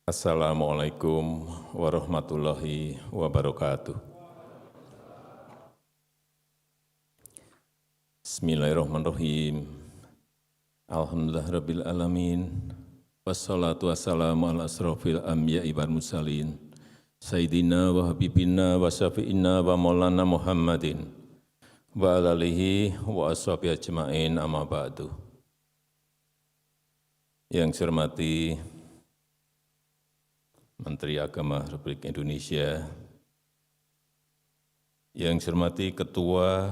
Assalamualaikum warahmatullahi wabarakatuh. Bismillahirrahmanirrahim. Alhamdulillahirabbil alamin. Wassalatu wassalamu ala asrofil anbiya'i wal mursalin. Sayyidina wa habibina wa syafi'ina wa maulana Muhammadin wa ala alihi wa ashabihi ajma'in amma ba'du. Yang saya hormati Menteri Agama Republik Indonesia, yang saya hormati Ketua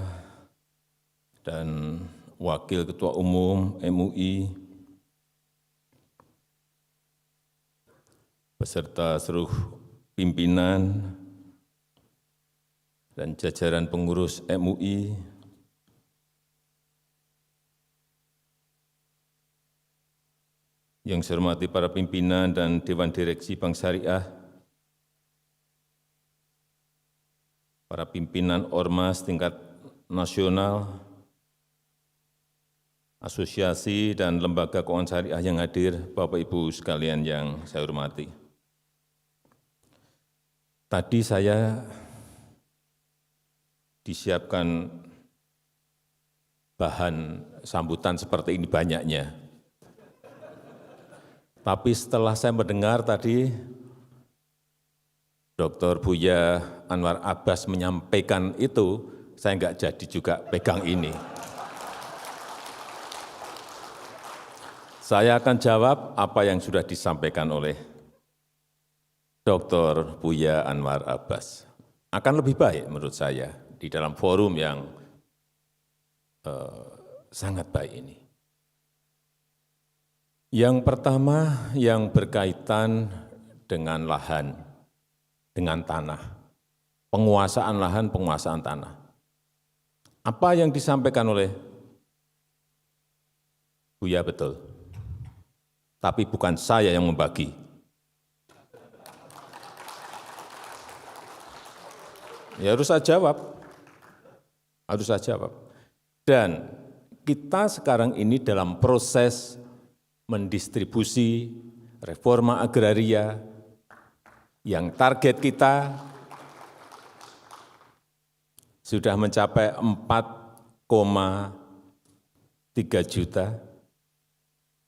dan Wakil Ketua Umum MUI, beserta seluruh pimpinan dan jajaran pengurus MUI, yang saya hormati para pimpinan dan Dewan Direksi Bank Syariah, para pimpinan Ormas tingkat nasional, asosiasi dan lembaga keuangan syariah yang hadir, Bapak Ibu sekalian yang saya hormati. Tadi saya disiapkan bahan sambutan seperti ini banyaknya. Tapi setelah saya mendengar tadi Dr. Buya Anwar Abbas menyampaikan itu, saya enggak jadi juga pegang ini. Saya akan jawab apa yang sudah disampaikan oleh Dr. Buya Anwar Abbas. Akan lebih baik menurut saya di dalam forum yang sangat baik ini. Yang pertama yang berkaitan dengan lahan, dengan tanah, penguasaan lahan, penguasaan tanah. Apa yang disampaikan oleh Buya betul, tapi bukan saya yang membagi. Ya harus saya jawab, harus saya jawab. Dan kita sekarang ini dalam proses mendistribusi reforma agraria yang target kita sudah mencapai 4,3 juta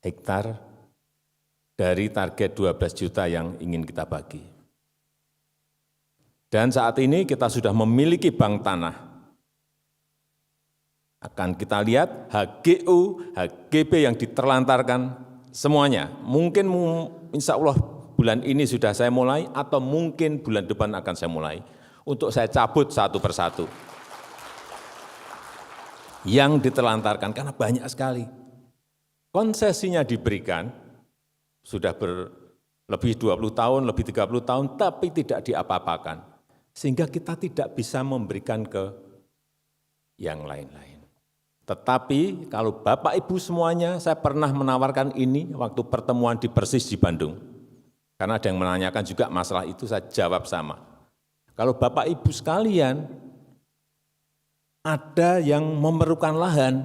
hektar dari target 12 juta yang ingin kita bagi. Dan saat ini kita sudah memiliki bank tanah. Akan kita lihat HGU, HGB yang diterlantarkan semuanya. Mungkin insya Allah bulan ini sudah saya mulai atau mungkin bulan depan akan saya mulai. Untuk saya cabut satu persatu. Yang diterlantarkan karena banyak sekali. Konsesinya diberikan, sudah lebih 20 tahun, lebih 30 tahun, tapi tidak diapa-apakan. Sehingga kita tidak bisa memberikan ke yang lain-lain. Tetapi kalau Bapak Ibu semuanya, saya pernah menawarkan ini waktu pertemuan di Persis di Bandung. Karena ada yang menanyakan juga masalah itu, saya jawab sama. Kalau Bapak Ibu sekalian, ada yang memerlukan lahan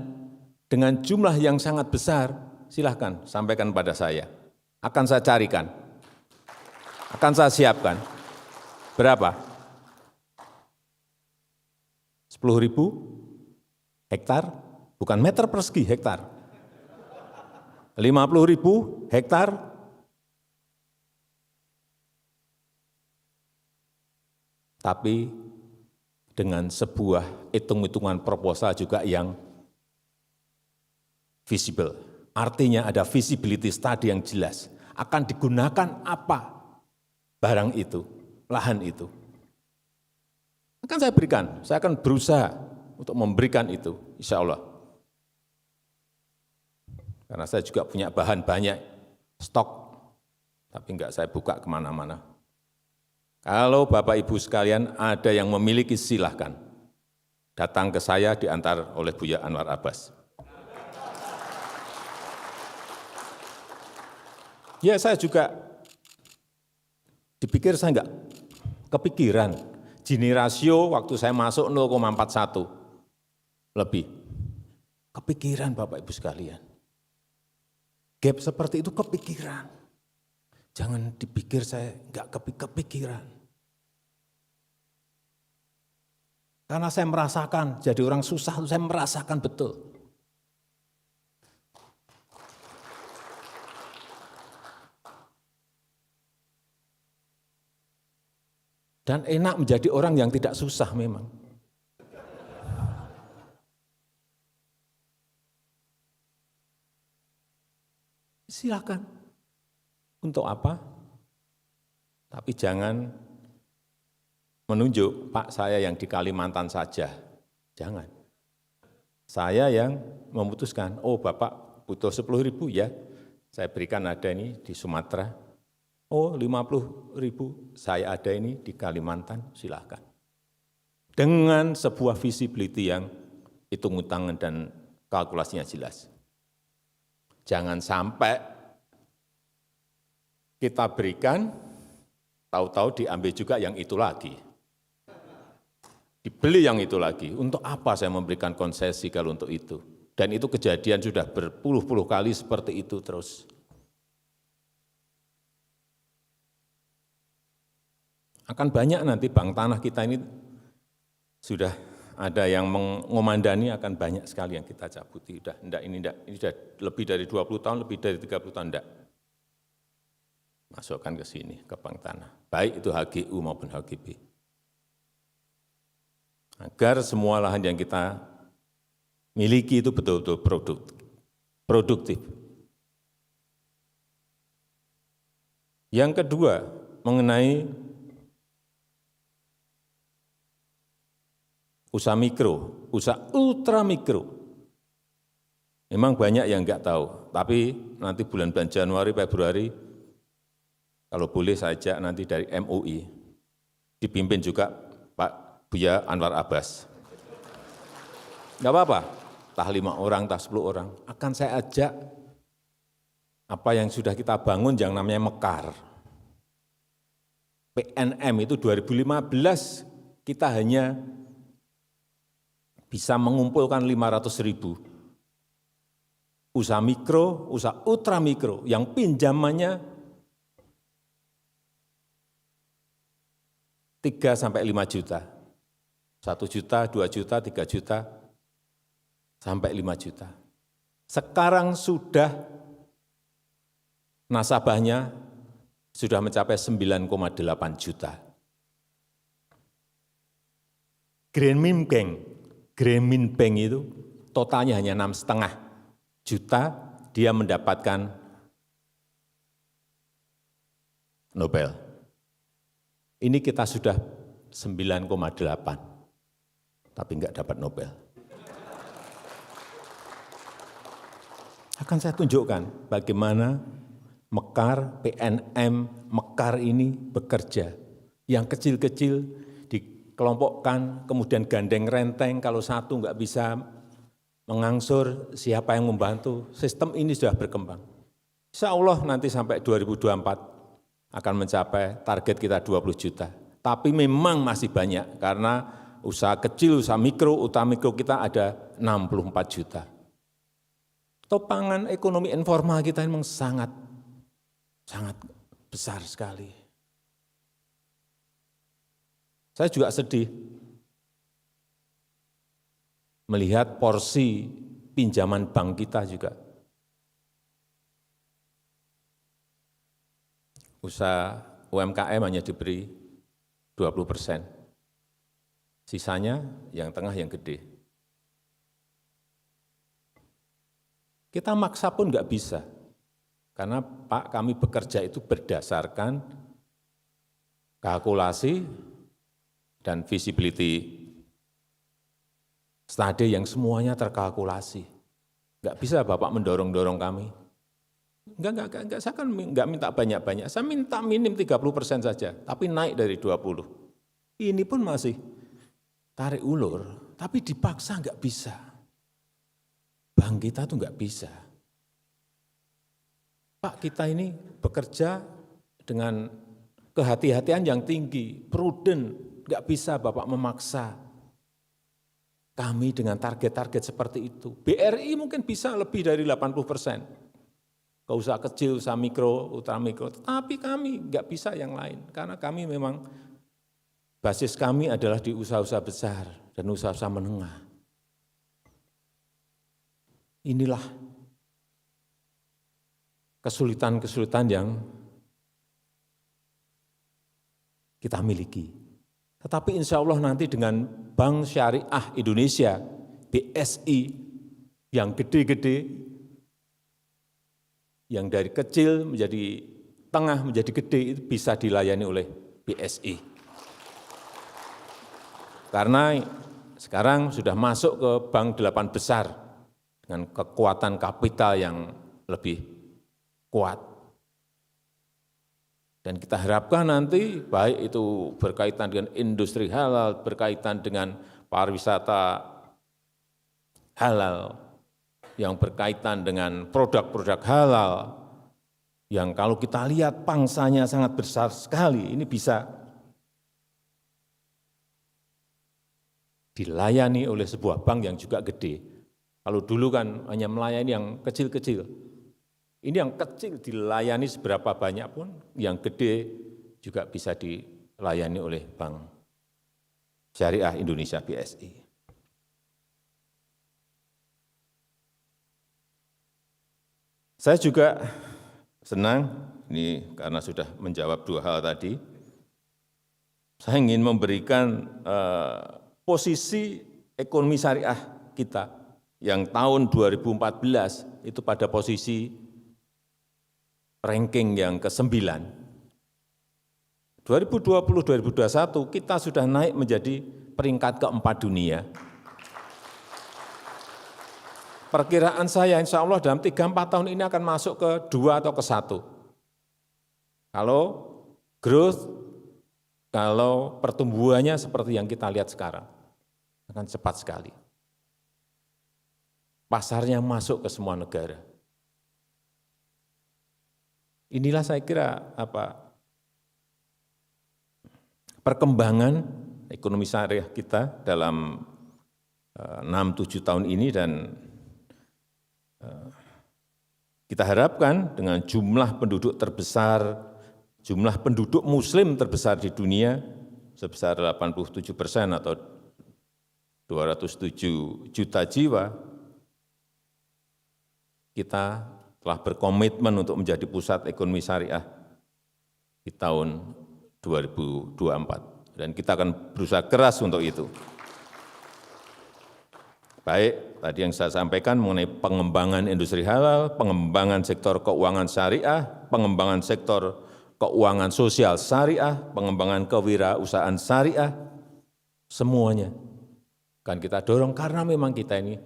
dengan jumlah yang sangat besar, silahkan sampaikan pada saya. Akan saya carikan, akan saya siapkan. Berapa? 10.000 hektar? Bukan meter persegi, hektar. 50.000 hektar. Tapi dengan sebuah hitung-hitungan proposal juga yang visible. Artinya ada visibility study yang jelas. Akan digunakan apa barang itu, lahan itu. Akan saya berikan, saya akan berusaha untuk memberikan itu, insya Allah. Karena saya juga punya bahan banyak, stok, tapi enggak saya buka kemana-mana. Kalau Bapak Ibu sekalian ada yang memiliki, silahkan datang ke saya diantar oleh Buya Anwar Abbas. Ya saya juga dipikir saya enggak kepikiran, Gini rasio waktu saya masuk 0,41 lebih. Kepikiran Bapak Ibu sekalian. Gap seperti itu kepikiran. Jangan dipikir saya nggak kepikiran. Karena saya merasakan, jadi orang susah, saya merasakan betul. Dan enak menjadi orang yang tidak susah memang. Silakan. Untuk apa? Tapi jangan menunjuk, Pak saya yang di Kalimantan saja. Jangan. Saya yang memutuskan, oh Bapak butuh 10.000 ya, saya berikan ada ini di Sumatera. Oh 50.000 saya ada ini di Kalimantan, silakan. Dengan sebuah visibility yang hitung-hitungan dan kalkulasinya jelas. Jangan sampai kita berikan, tahu-tahu diambil juga yang itu lagi. Dibeli yang itu lagi. Untuk apa saya memberikan konsesi kalau untuk itu? Dan itu kejadian sudah berpuluh-puluh kali seperti itu terus. Akan banyak nanti bank tanah kita ini sudah ada yang mengomandani, akan banyak sekali yang kita cabuti. Ini sudah lebih dari 20 tahun, lebih dari 30 tahun, enggak. Masukkan ke sini, ke bank tanah. Baik itu HGU maupun HGB. Agar semua lahan yang kita miliki itu betul-betul produktif. Yang kedua, mengenai usaha mikro, usaha ultra mikro. Memang banyak yang enggak tahu, tapi nanti bulan-bulan Januari, Februari, kalau boleh saya ajak nanti dari MUI, dipimpin juga Pak Buya Anwar Abbas. Enggak apa-apa, entah 5 orang, entah 10 orang, akan saya ajak apa yang sudah kita bangun yang namanya Mekar. PNM itu 2015 kita hanya bisa mengumpulkan 500.000 usaha mikro, usaha ultra mikro yang pinjamannya 3 sampai 5 juta. 1 juta, 2 juta, 3 juta, sampai 5 juta. Sekarang sudah nasabahnya sudah mencapai 9,8 juta. Grameen Bank itu totalnya hanya 6,5 juta, dia mendapatkan Nobel. Ini kita sudah 9,8, tapi enggak dapat Nobel. Akan saya tunjukkan bagaimana Mekar, PNM, Mekar ini bekerja. Yang kecil-kecil dikelompokkan, kemudian gandeng renteng, kalau satu enggak bisa mengangsur, siapa yang membantu. Sistem ini sudah berkembang. Insya Allah nanti sampai 2024, akan mencapai target kita 20 juta. Tapi memang masih banyak, karena usaha kecil, usaha mikro, ultra mikro kita ada 64 juta. Topangan ekonomi informal kita memang sangat besar sekali. Saya juga sedih melihat porsi pinjaman bank kita juga. Usaha UMKM hanya diberi 20%. Sisanya yang tengah, yang gede. Kita maksa pun enggak bisa. Karena Pak, kami bekerja itu berdasarkan kalkulasi dan visibility study yang semuanya terkalkulasi. Enggak bisa Bapak mendorong-dorong kami. Enggak, saya kan enggak minta banyak-banyak, saya minta minim 30% saja, tapi naik dari 20. Ini pun masih tarik ulur, tapi dipaksa enggak bisa. Bank kita tuh enggak bisa. Pak, kita ini bekerja dengan kehati-hatian yang tinggi, prudent, enggak bisa Bapak memaksa kami dengan target-target seperti itu. BRI mungkin bisa lebih dari 80%. ke usaha kecil, usaha mikro, ultra mikro, tapi kami nggak bisa yang lain, karena kami memang basis kami adalah di usaha-usaha besar dan usaha-usaha menengah. Inilah kesulitan-kesulitan yang kita miliki. Tetapi insya Allah nanti dengan Bank Syariah Indonesia, BSI, yang gede-gede, yang dari kecil menjadi tengah, menjadi gede, itu bisa dilayani oleh BSI. Karena sekarang sudah masuk ke bank 8 besar dengan kekuatan kapital yang lebih kuat. Dan kita harapkan nanti baik itu berkaitan dengan industri halal, berkaitan dengan pariwisata halal, yang berkaitan dengan produk-produk halal, yang kalau kita lihat pangsanya sangat besar sekali, ini bisa dilayani oleh sebuah bank yang juga gede. Kalau dulu kan hanya melayani yang kecil-kecil. Ini yang kecil dilayani seberapa banyak pun, yang gede juga bisa dilayani oleh Bank Syariah Indonesia BSI. Saya juga senang, ini karena sudah menjawab 2 hal tadi, saya ingin memberikan posisi ekonomi syariah kita yang tahun 2014 itu pada posisi ranking yang ke-9. 2020-2021 kita sudah naik menjadi peringkat ke-4 dunia. Perkiraan saya insya Allah dalam 3-4 tahun ini akan masuk ke 2 atau ke 1. Kalau growth, kalau pertumbuhannya seperti yang kita lihat sekarang, akan cepat sekali. Pasarnya masuk ke semua negara. Inilah saya kira perkembangan ekonomi syariah kita dalam 6-7 tahun ini, dan kita harapkan dengan jumlah penduduk terbesar, jumlah penduduk muslim terbesar di dunia sebesar 87% atau 207 juta jiwa, kita telah berkomitmen untuk menjadi pusat ekonomi syariah di tahun 2024. Dan kita akan berusaha keras untuk itu. Baik, tadi yang saya sampaikan mengenai pengembangan industri halal, pengembangan sektor keuangan syariah, pengembangan sektor keuangan sosial syariah, pengembangan kewirausahaan syariah, semuanya akan kita dorong karena memang kita ini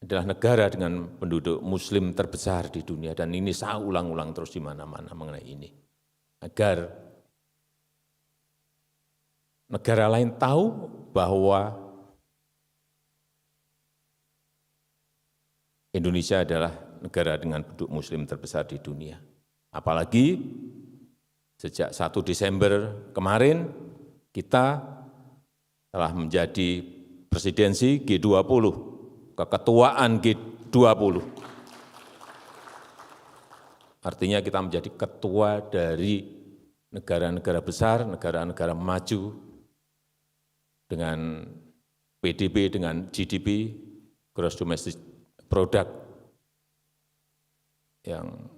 adalah negara dengan penduduk muslim terbesar di dunia, dan ini saya ulang-ulang terus di mana-mana mengenai ini. Agar negara lain tahu bahwa Indonesia adalah negara dengan penduduk muslim terbesar di dunia. Apalagi sejak 1 Desember kemarin kita telah menjadi presidensi G20, keketuaan G20. Artinya kita menjadi ketua dari negara-negara besar, negara-negara maju dengan PDB, dengan GDP, Gross Domestic Product, yang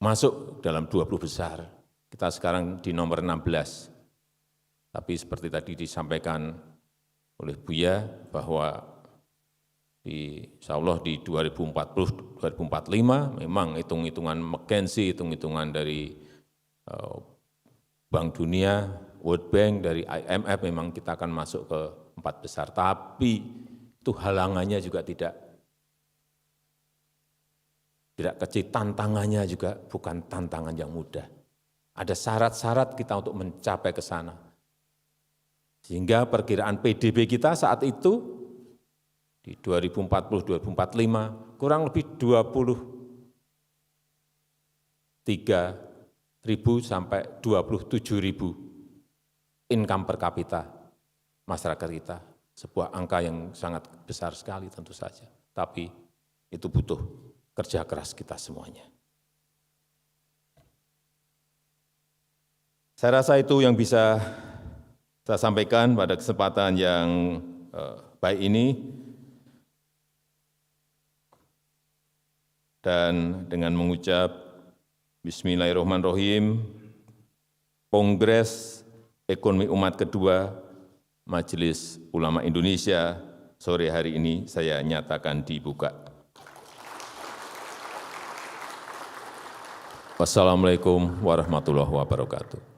masuk dalam 20 besar. Kita sekarang di nomor 16. Tapi seperti tadi disampaikan oleh Buya bahwa insya Allah di 2040-2045 memang hitung-hitungan McKinsey, hitung-hitungan dari Bank Dunia, World Bank, dari IMF memang kita akan masuk ke 4 besar. Tapi itu halangannya juga tidak kecil, tantangannya juga bukan tantangan yang mudah. Ada syarat-syarat kita untuk mencapai ke sana. Sehingga perkiraan PDB kita saat itu di 2040-2045 kurang lebih 23.000 sampai 27.000 income per kapita masyarakat kita. Sebuah angka yang sangat besar sekali tentu saja. Tapi itu butuh kerja keras kita semuanya. Saya rasa itu yang bisa saya sampaikan pada kesempatan yang baik ini. Dan dengan mengucap Bismillahirrahmanirrahim, Kongres Ekonomi Umat kedua Majelis Ulama Indonesia sore hari ini saya nyatakan dibuka. Wassalamualaikum warahmatullahi wabarakatuh.